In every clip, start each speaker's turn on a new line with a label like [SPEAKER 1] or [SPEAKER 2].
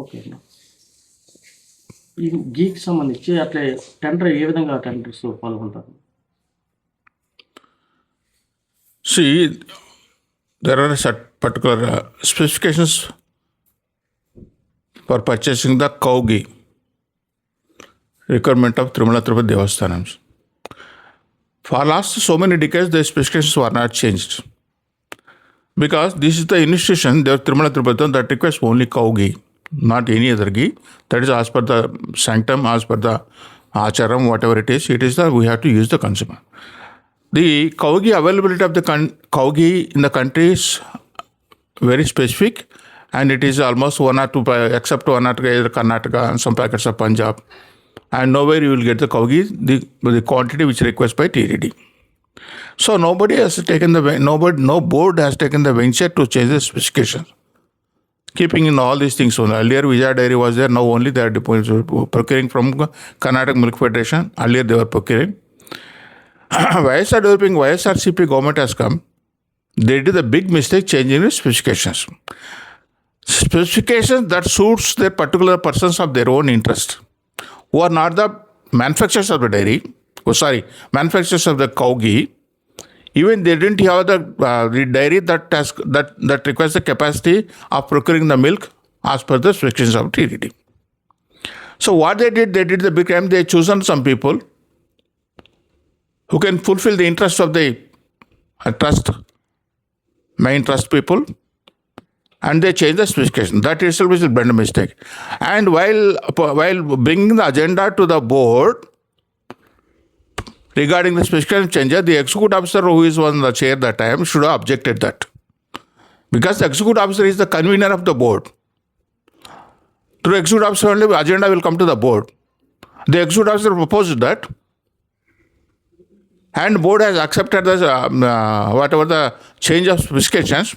[SPEAKER 1] Okay అన్న. ఈ గీకి సంబంధించి అట్లే టెండర్ ఏ విధంగా టెండర్స్ పాల్గొంటారు?
[SPEAKER 2] See, there are particular specifications for purchasing the cow ghee, requirement of Tirumala Tirupati Devasthanams. For last so many decades, the specifications were not changed. Because this is the institution, the Tirumala Tirupati, that requires only cow ghee, not any other ghee. That is as per the sanctum, as per the acharam, whatever it is that we have to use the consumer. The cow ghee availability of the cow ghee in the country is very specific, and it is almost one or two, except one or two, either Karnataka and some packets of Punjab, and nowhere you will get the cow ghee, the quantity which request by TDD. So nobody has taken no board has taken the venture to change the specifications. Keeping in all these things, earlier Vijaya Dairy was there, now only they are procuring from Karnataka Milk Federation. Earlier they were procuring. YSR developing, YSRCP government has come. They did a big mistake changing the specifications. Specifications that suits their particular persons of their own interest, who are not the manufacturers of the dairy, manufacturers of the cow ghee. Even they didn't have the dairy that requires the capacity of procuring the milk as per the specifications of TDD. So what they did the big crime. They chosen some people who can fulfill the interest of the main trust people, and they change the specification. That itself is a blunder mistake. And while bringing the agenda to the board regarding the specification changes, the executive officer who is on the chair that time should have objected that. Because the executive officer is the convener of the board. Through executive officer only, the agenda will come to the board. The executive officer proposed that, and board has accepted the whatever the change of specifications,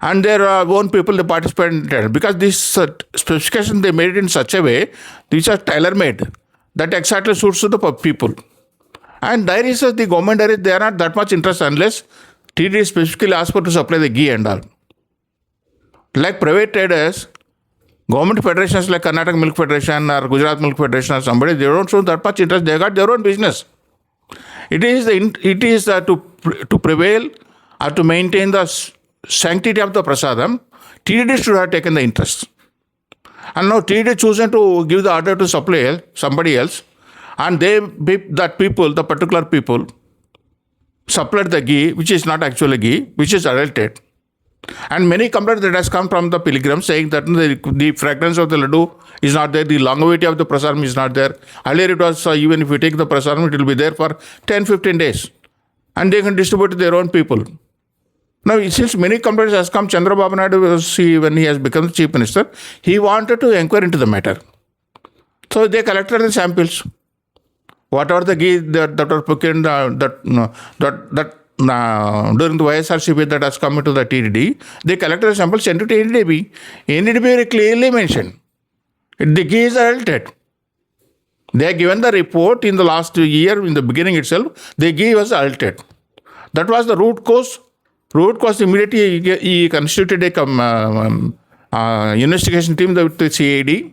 [SPEAKER 2] and their own people they participated, because this specification they made it in such a way these are tailor-made that exactly suits to the people. And dairies, the government dairies, they are not that much interested unless TD specifically asks for to supply the ghee and all. Like private traders, government federations like Karnataka Milk Federation or Gujarat Milk Federation or somebody, they don't show that much interest. They got their own business. It is to prevail or to maintain the sanctity of the prasadam. TD should have taken the interest. And now TD chosen to give the order to supply somebody else, and the particular people, supplied the ghee, which is not actually ghee, which is adulterated. And many complaints that has come from the pilgrims saying that the fragrance of the laddu is not there, the longevity of the prasadam is not there. Earlier it was, even if you take the prasadam, it will be there for 10-15 days. And they can distribute to their own people. Now, since many complaints has come, Chandrababu Naidu, when he has become the chief minister, he wanted to inquire into the matter. So they collected the samples. Whatever the ghee that were procured, during the YSRCP that has come into the TDD, they collected the samples, sent to NDDB. NDDB clearly mentioned the ghee is adulterated. They have given the report in the last year, in the beginning itself, the ghee was adulterated. That was the root cause. Root cause immediately he constituted a investigation team with the CID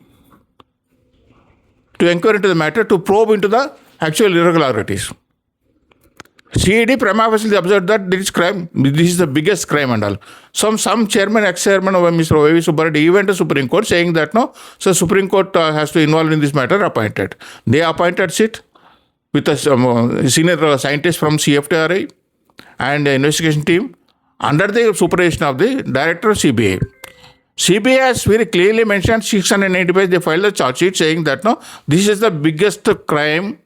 [SPEAKER 2] to inquire into the matter, to probe into the actual irregularities. CID prima facie observed that this is the biggest crime and all. Some chairman, ex-chairman of Mr. O.V. Subbareddy, he went to Supreme Court saying that so Supreme Court has to involve in this matter, appointed. They appointed SIT with a senior scientist from CFTRI and the investigation team under the supervision of the director of CBI. CBI has very clearly mentioned 690 pages. They filed a charge sheet saying that this is the biggest crime.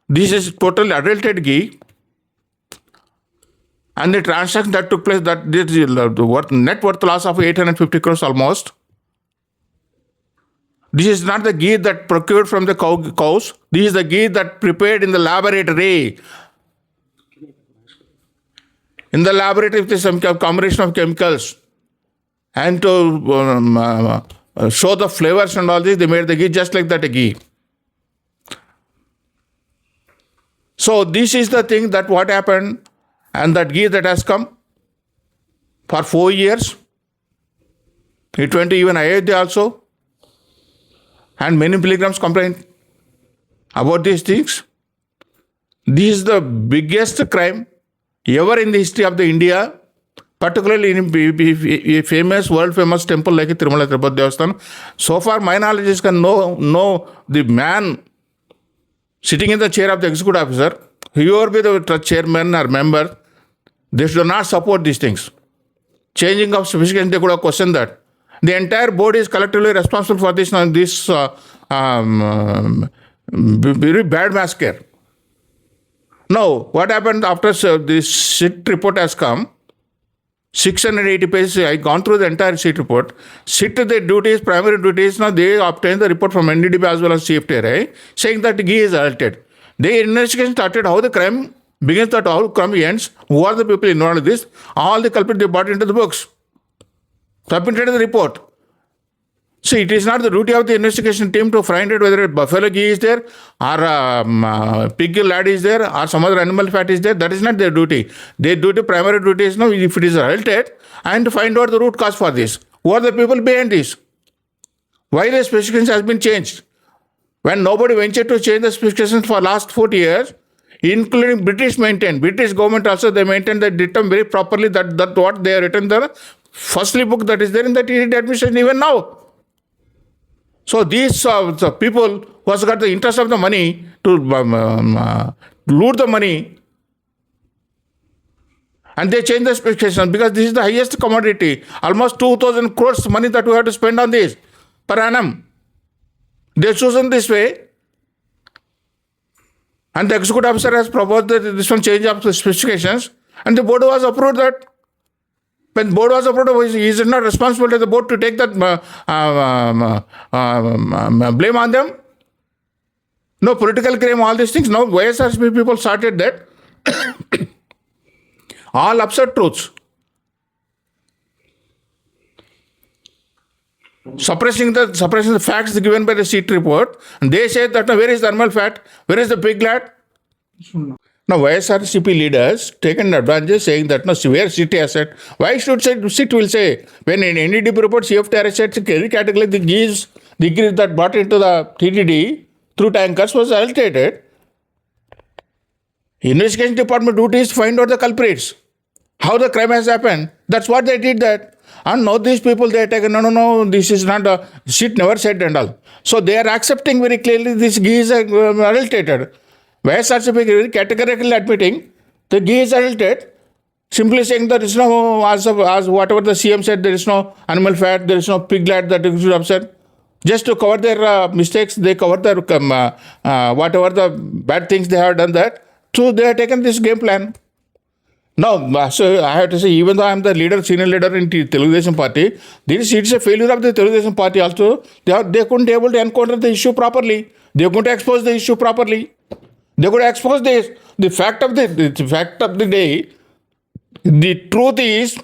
[SPEAKER 2] This is totally adulterated ghee, and the transaction that took place, that net worth loss of 850 crores almost. This is not the ghee that procured from the cows. This is the ghee that prepared in the laboratory. In the laboratory, with some combination of chemicals, and to show the flavors and all this, they made the ghee just like that ghee. So this is the thing that what happened, and that ghee that has come for 4 years. It went to even Ayodhya also. And many pilgrims complained about these things. This is the biggest crime ever in the history of the India, particularly in a famous, world famous temple like Tirumala Tirupati Devasthanam. So far, my knowledge is no the man sitting in the chair of the executive officer, whoever be the chairman or member, they should not support these things. Changing of specifications, they could have questioned that. The entire board is collectively responsible for this very bad massacre. Now, what happened after this SIT report has come? 680 pages. I gone through the entire SIT report. SIT, their duties, primary duties. Now they obtained the report from NDDB as well as CFTRI, saying that Ghee is alerted. The investigation started how the crime begins, that how crime ends, who are the people involved in this. All the culprits they brought into the books, submitted the report. See, it is not the duty of the investigation team to find out whether buffalo ghee is there or pig lard is there or some other animal fat is there. That is not their duty. Their duty, primary duty is now, if it is altered, and to find out the root cause for this. Who are the people behind this? Why the specifications has been changed? When nobody ventured to change the specifications for last 40 years, including British government also, they maintained that dictum very properly, that what they have written the firstly book that is there in the TDD administration even now. So these the people who has got the interest of the money to loot the money, and they change the specification because this is the highest commodity. Almost 2,000 crores money that we have to spend on this per annum. They chosen this way, and the executive officer has proposed that this one change of the specifications, and the board was approved that. When the board was approved, is it not responsible to the board to take that blame on them? No political claim, all these things. Now YSRCP people started that. All absurd truths. Suppressing the facts given by the SIT report. And they say that where is the animal fat? Where is the pig lard? Now, YSRCP leaders taken advantage saying that no severe SIT asset. Why should SIT will say when in NDDB report CFTR assets every category the ghee that brought into the TDD through tankers was altered. Investigation department duty is to find out the culprits, how the crime has happened. That's what they did that. And now these people they are taken, no, this is not a SIT never said and all. So they are accepting very clearly this ghee is adulterated. YSRCP categorically admitting the ghee is adulterated, simply saying there is no, as whatever the CM said, there is no animal fat, there is no pig lard that you should have said. Just to cover their mistakes, they cover their whatever the bad things they have done that. So they have taken this game plan. Now, so I have to say, even though I am the leader, senior leader in Telugu Desam party, this is a failure of the Telugu Desam party also. They couldn't be able to encounter the issue properly. They couldn't expose the issue properly. They could expose this. The fact of the day, the truth is,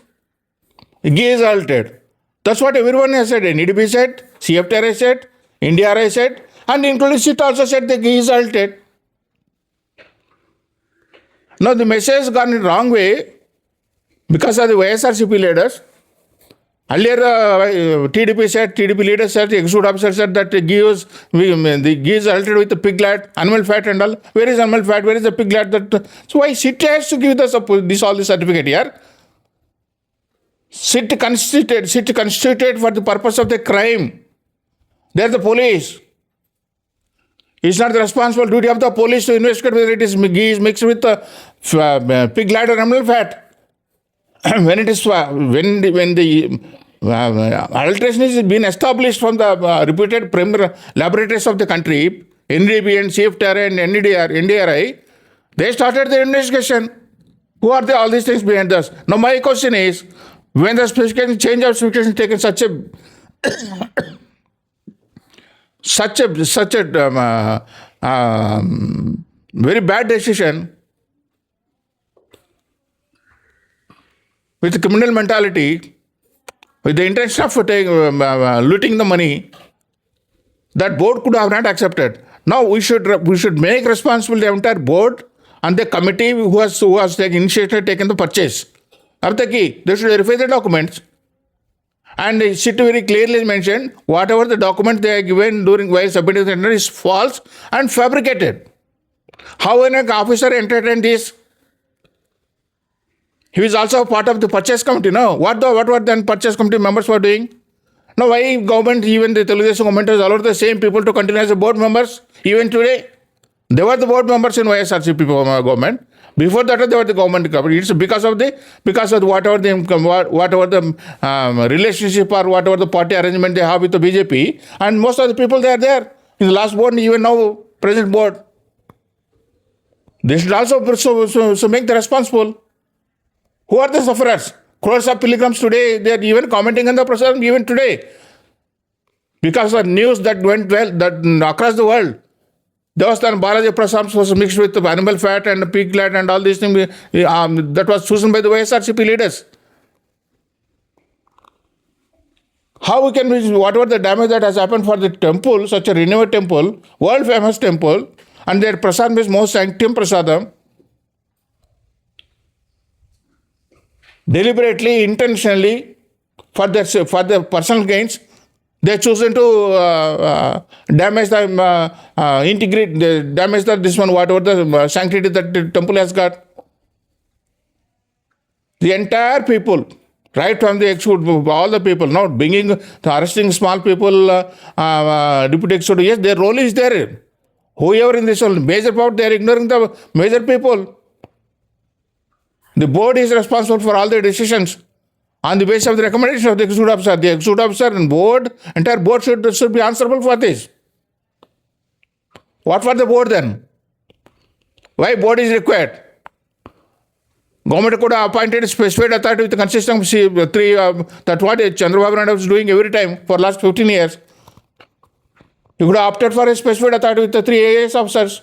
[SPEAKER 2] ghee is altered. That's what everyone has said. NDDB said, CFTRI said, NDRI said, and including SIT also said the ghee is altered. Now the message has gone in the wrong way because of the YSRCP leaders. Earlier, TDP leaders said, the executive officer said that the ghee is altered with the pig lard, animal fat and all. Where is animal fat? Where is the pig lard? So why SIT has to give all the certificate here? SIT constituted for the purpose of the crime. They are the police. It's not the responsible duty of the police to investigate whether it is ghee is mixed with pig lard or animal fat. When it is when the adulteration is being established from the reputed premier laboratories of the country, NDB and CFTR and NDRI, they started the investigation. Who are all these things behind us? Now my question is, when the specification change of specification taken such a very bad decision with the criminal mentality, with the intention of looting the money, that board could have not accepted. Now we should make responsible the entire board and the committee who has taken initiative, taken the purchase. of the Ghee. They should verify the documents. And it should very clearly mentioned whatever the document they are given during while submitting the tender is false and fabricated. How an officer entertained this? He was also part of the purchase committee. No, what were then purchase committee members were doing? Now why government, even the Telugu government, has allowed the same people to continue as the board members even today? They were the board members in YSRCP government. Before that, they were the government company. It's because of whatever the relationship or whatever the party arrangement they have with the BJP, and most of the people they are there in the last board, even now present board. They should also so make the responsible. Who are the sufferers? Crores of pilgrims today, they are even commenting on the process even today. Because of news that went well that across the world. Devasthan Balaji Prasad was mixed with animal fat and pig fat and all these things that was chosen by the YSRCP leaders. How we can, whatever the damage that has happened for the temple, such a renowned temple, world famous temple, and their prasad is most sanctum prasadam, deliberately, intentionally, for their personal gains, they chosen to damage the integrity, damage this one, whatever the sanctity that the temple has got. The entire people, right from the execute, all the people, not bringing, arresting small people, deputy executive, yes, their role is there. Whoever in this one, major power, they are ignoring the major people. The board is responsible for all the decisions on the basis of the recommendation of the executive officer. The executive officer and board, entire board should be answerable for this. What for the board then? Why board is required? Government could have appointed a specified authority with the consistent of three, that's what Chandrababu Naidu was doing every time for last 15 years. He could have opted for a specified authority with the 3 AIS officers.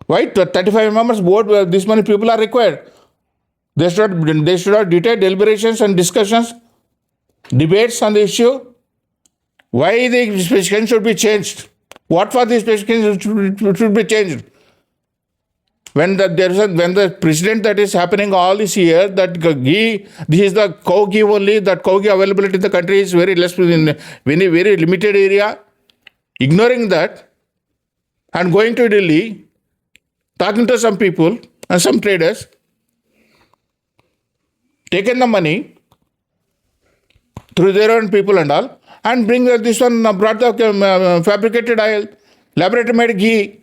[SPEAKER 2] Why 35 members board, this many people are required? They should have detailed deliberations and discussions, debates on the issue. Why the specification should be changed? What for the specification should be changed? When the precedent that is happening all this year, that ghee, this is the cow ghee only, that cow ghee availability in the country is very less in very, very limited area. Ignoring that and going to Delhi, talking to some people and some traders, taken the money through their own people and all, and bring this one, brought the fabricated oil, laboratory made ghee.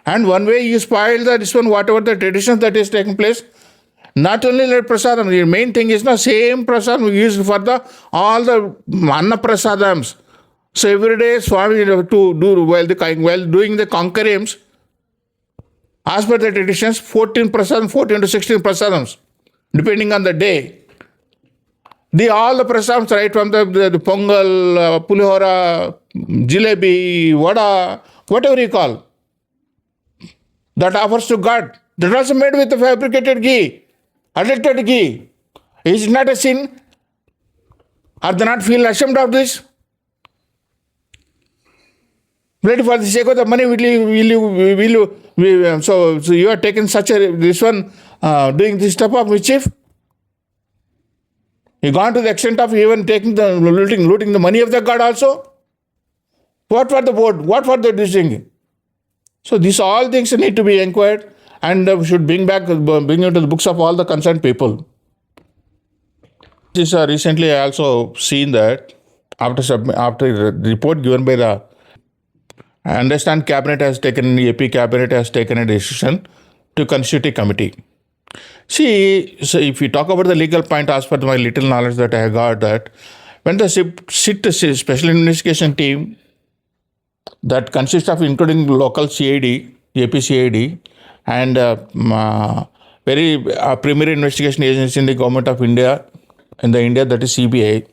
[SPEAKER 2] And one way you spoil this one, whatever the traditions that is taking place, not only let prasadam, the main thing is the same prasadam we use for all the anna prasadams. So every day Swami to do while doing the conclaves, as per the traditions, 14 to 16 prasadams, depending on the day. All the prasadams, right from the pongal, pulihora, jalebi, vada, whatever you call, that offers to God, that also made with the fabricated ghee, adulterated ghee. Is it not a sin? Or do not feel ashamed of this? Ready for the sake of the money, so you are taking this one, doing this type of mischief? You gone to the extent of even taking the looting the money of the God also? What for the board? What for the decision? So these all things need to be inquired and should bring into the books of all the concerned people. Recently I also seen that after the report given by I understand AP cabinet has taken a decision to constitute a committee. See, so if you talk about the legal point, as per my little knowledge that I got, that when the special investigation team that consists of including local CID, AP CID, and very premier investigation agency in the government of India, that is CBI,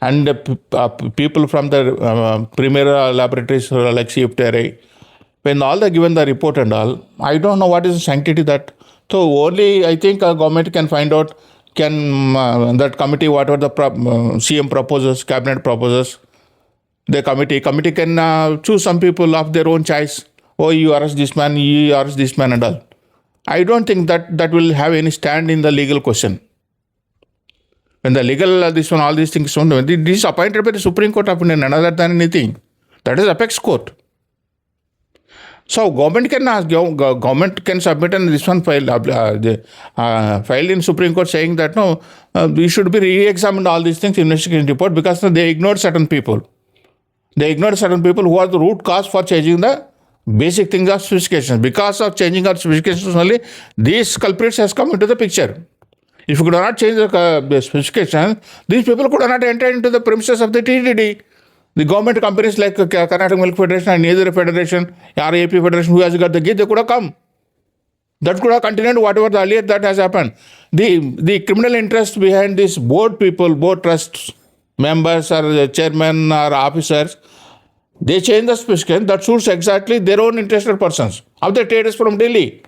[SPEAKER 2] and people from the premier laboratories like CFTRI, when all are given the report and all, I don't know what is the sanctity that. So only I think government can find out, that committee, whatever the CM proposes, cabinet proposes, the committee can choose some people of their own choice. Oh, you arrest this man, you arrest this man and all. I don't think that will have any stand in the legal question. When the legal, this one, all these things, this is appointed by the Supreme Court opinion, another than anything. That is apex court. So government can ask, government can submit and this one filed in Supreme Court saying that no, we should be re-examined all these things, investigation report, because they ignored certain people. They ignored certain people who are the root cause for changing the basic things of specifications. Because of changing our specifications only, these culprits has come into the picture. If you could not change the specifications, these people could not enter into the premises of the TTD. The government companies like Karnataka Milk Federation and Neither Federation, RAP Federation, who has got the Ghee, they could have come. That could have continued whatever the earlier that has happened. The criminal interest behind these board people, board trusts, members or chairmen or officers, they change the specification that suits exactly their own interested persons. How the traders from Delhi.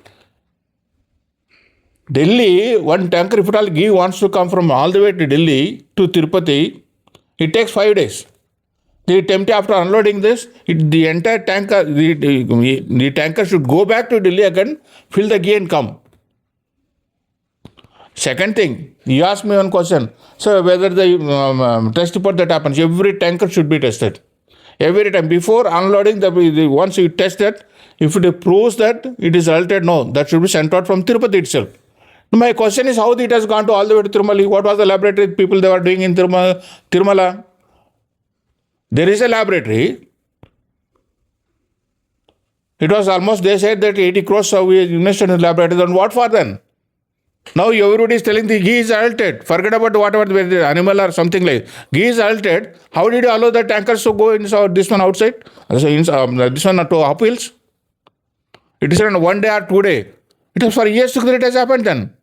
[SPEAKER 2] Delhi, one tanker, if at all Ghee wants to come from all the way to Delhi to Tirupati, it takes 5 days. The attempt after unloading this, the entire tanker, the tanker should go back to Delhi again, fill the Ghee and come. Second thing, you asked me one question. So whether the test report that happens, every tanker should be tested. Every time before unloading, once you test it, if it proves that it is altered, no, that should be sent out from Tirupati itself. My question is how it has gone to all the way to Tirumala. What was the laboratory people they were doing in Tirumala? There is a laboratory. It was almost, they said that 80 crores so we invested in the laboratory. Then what for then? Now everybody is telling the Ghee is altered. Forget about whatever the animal or something like. Ghee is altered. How did you allow the tankers to go inside this one outside? This one to uphills? It is not 1 day or 2 days. It was for years that it has happened then.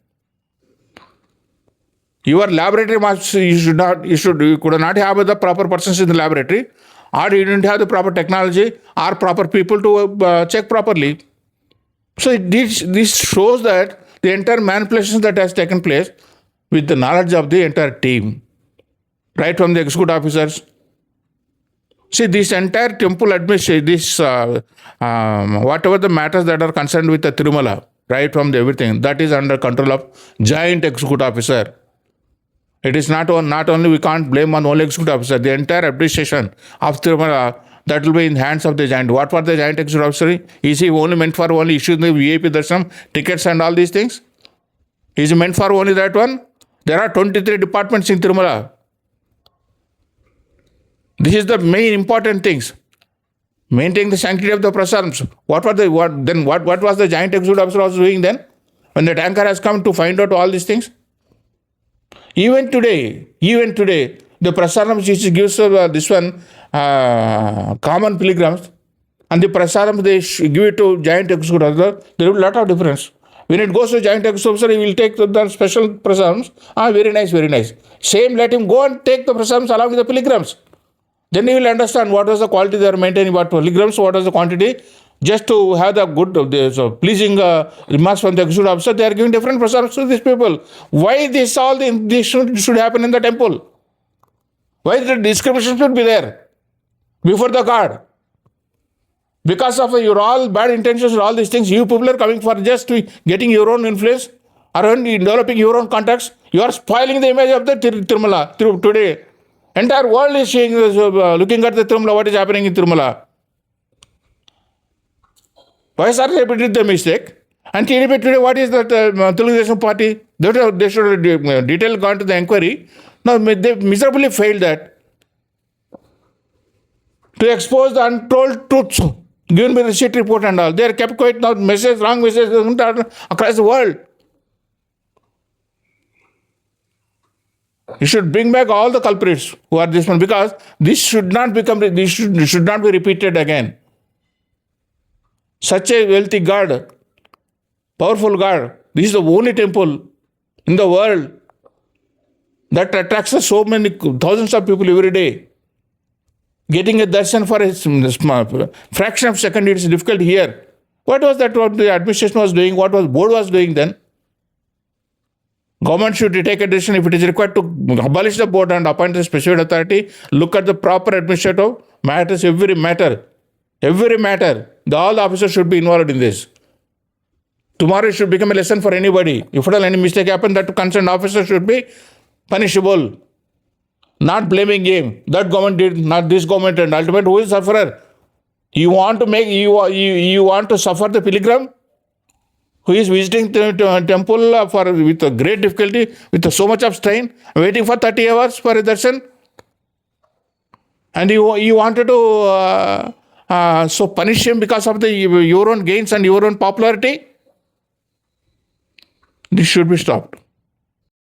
[SPEAKER 2] Your laboratory you could not have the proper persons in the laboratory, or you didn't have the proper technology or proper people to check properly. So this shows that the entire manipulation that has taken place with the knowledge of the entire team, right from the executive officers. See, this entire temple administration, whatever the matters that are concerned with the Tirumala, right from everything, that is under control of giant executive officer. It is not only we can't blame on only executive officer, the entire administration of Tirumala, that will be in hands of the giant. What for the giant executive officer? Is he only meant for only issuing the VIP darshan, tickets and all these things? Is he meant for only that one? There are 23 departments in Tirumala. This is the main important things. Maintaining the sanctity of the prasadams. What was the giant executive officer was doing then? When the tanker has come to find out all these things? Even today, the prasadams which gives this one common pilgrims, and the prasadams they give it to giant executive officer, there will be a lot of difference. When it goes to giant executive officer, he will take the special prasadams. Very nice, very nice. Same, let him go and take the prasadams along with the pilgrims. Then you will understand what was the quality they are maintaining, what pilgrims, what was the quantity. Just to have the good, pleasing remarks from the executive officer, they are giving different prasadams to these people. Why this should happen in the temple? Why the discrimination should be there before the God? Because of your all bad intentions and all these things, you people are coming for just getting your own influence or developing your own contacts. You are spoiling the image of the Tirumala today. Entire world is seeing, looking at the Tirumala, what is happening in Tirumala. YSRCP did the mistake. And TDP today, what is that Telugu party? They should have detail gone to the inquiry. Now, they miserably failed that. To expose the untold truths given by the receipt report and all. They are kept quiet now, wrong messages across the world. You should bring back all the culprits who are this one, because this should not be repeated again. Such a wealthy God, powerful God, this is the only temple in the world that attracts so many thousands of people every day. Getting a darshan for a fraction of a second, it is difficult here. What was that what the administration was doing? What was board was doing then? Government should take a decision if it is required to abolish the board and appoint a special authority. Look at the proper administrative matters, every matter. All the officers should be involved in this. Tomorrow it should become a lesson for anybody. If at all any mistake happens, that concerned officer should be punishable. Not blaming game. That government did, not this government, and ultimately who is sufferer? You want to suffer the pilgrim who is visiting the temple with a great difficulty, with so much of strain, waiting for 30 hours for a darshan, and you wanted to so punish him because of your own gains and your own popularity. This should be stopped.